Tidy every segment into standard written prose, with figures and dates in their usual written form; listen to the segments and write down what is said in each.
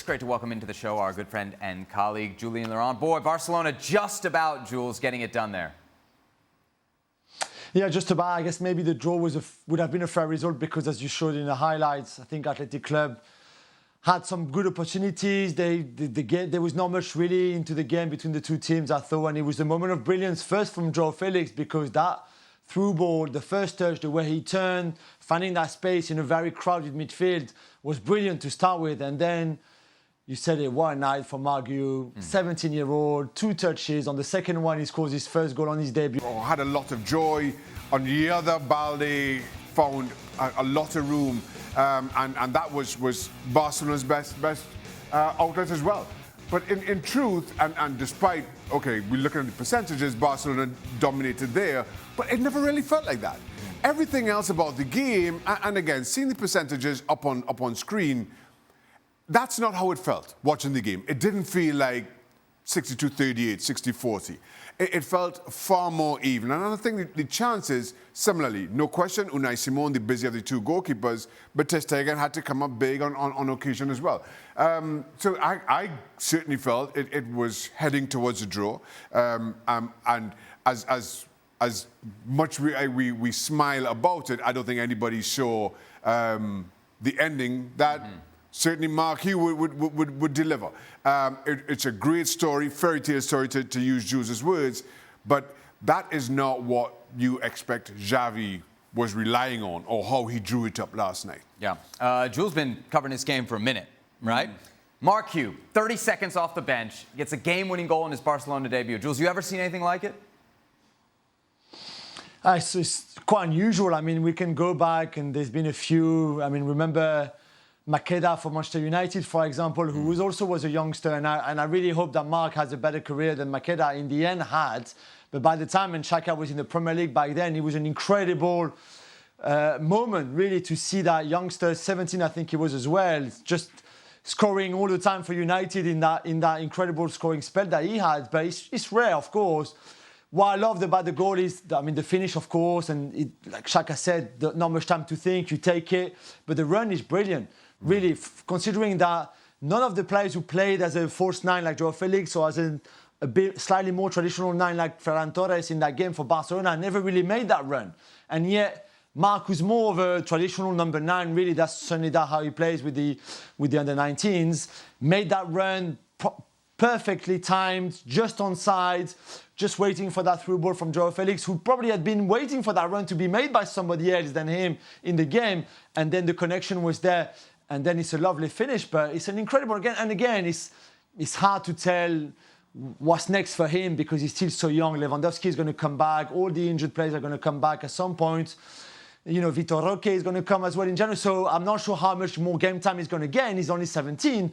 It's great to welcome into the show our good friend and colleague, Julien Laurens. Boy, Barcelona just about, Jules, getting it done there. Yeah, just about. I guess maybe the draw would have been a fair result because, as you showed in the highlights, I think Athletic Club had some good opportunities. There was not much really into the game between the two teams, I thought, and it was a moment of brilliance first from João Felix because that through ball, the first touch, the way he turned, finding that space in a very crowded midfield was brilliant to start with. And then you said it, what a night for Marc Guiu, 17-year-old, 2 touches. On the second one, he scores his first goal on his debut. Had a lot of joy. On the other, Balde found a lot of room. And that was Barcelona's best outlet as well. But in truth, and despite, okay, we're looking at the percentages, Barcelona dominated there, but it never really felt like that. Everything else about the game, and again, seeing the percentages up on screen, that's not how it felt watching the game. It didn't feel like 62-38, 60-40. It felt far more even. And I think the chances, similarly, no question, Unai Simon, the busy of the 2 goalkeepers, but Ter Stegen had to come up big on occasion as well. So I certainly felt it was heading towards a draw. And as much we smile about it, I don't think anybody saw the ending that certainly Marc Guiu would deliver. It's a great story, fairy tale story to use Jules' words, but that is not what you expect Xavi was relying on or how he drew it up last night. Yeah. Jules been covering this game for a minute, right? Marc Guiu, 30 seconds off the bench, gets a game-winning goal in his Barcelona debut. Jules, you ever seen anything like it? It's quite unusual. I mean, we can go back and there's been a few. I mean, remember Makeda for Manchester United, for example, who was a youngster, and I really hope that Marc has a better career than Makeda in the end had. But by the time when Shaka was in the Premier League back then, it was an incredible moment, really, to see that youngster, 17 I think he was as well, just scoring all the time for United in that incredible scoring spell that he had. But it's rare, of course. What I loved about the goal is, the finish, of course, and like Shaka said, not much time to think, you take it. But the run is brilliant, really, considering that none of the players who played as a false 9 like João Felix or as a bit slightly more traditional 9 like Ferran Torres in that game for Barcelona never really made that run. And yet, Marc, who's more of a traditional number 9, really, that's certainly how he plays with the under-19s, made that run perfectly timed, just on side, just waiting for that through ball from João Felix, who probably had been waiting for that run to be made by somebody else than him in the game. And then the connection was there. And then it's a lovely finish, but it's an incredible again. And again, it's hard to tell what's next for him because he's still so young. Lewandowski is going to come back. All the injured players are going to come back at some point. You know, Vitor Roque is going to come as well in January. So I'm not sure how much more game time he's going to get. And he's only 17.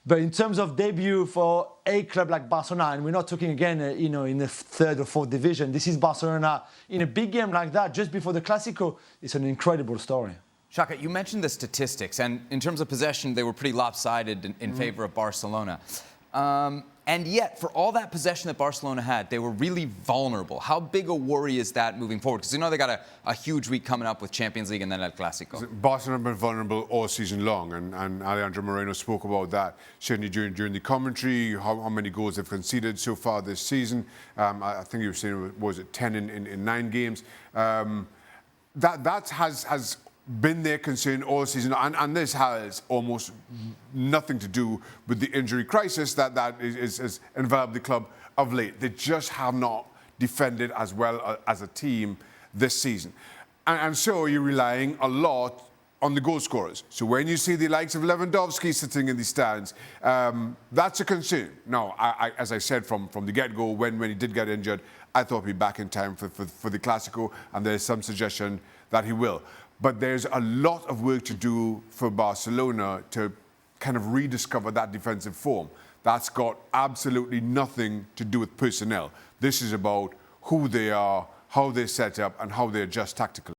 But in terms of debut for a club like Barcelona, and we're not talking again, in the 3rd or 4th division. This is Barcelona in a big game like that, just before the Clásico. It's an incredible story. Shaka, you mentioned the statistics, and in terms of possession, they were pretty lopsided in favor of Barcelona. And yet, for all that possession that Barcelona had, they were really vulnerable. How big a worry is that moving forward? Because they got a huge week coming up with Champions League and then El Clásico. Barcelona have been vulnerable all season long, and Alejandro Moreno spoke about that, certainly during the commentary, how many goals they've conceded so far this season. I think you were saying, was it 10 in 9 games? That has been their concern all season, and this has almost nothing to do with the injury crisis that is enveloped the club of late. They just have not defended as well as a team this season. And so you're relying a lot on the goal scorers. So when you see the likes of Lewandowski sitting in the stands, that's a concern. Now, as I said from the get-go, when he did get injured, I thought he'd be back in time for the Clásico, and there's some suggestion that he will. But there's a lot of work to do for Barcelona to kind of rediscover that defensive form. That's got absolutely nothing to do with personnel. This is about who they are, how they're set up, and how they adjust tactically.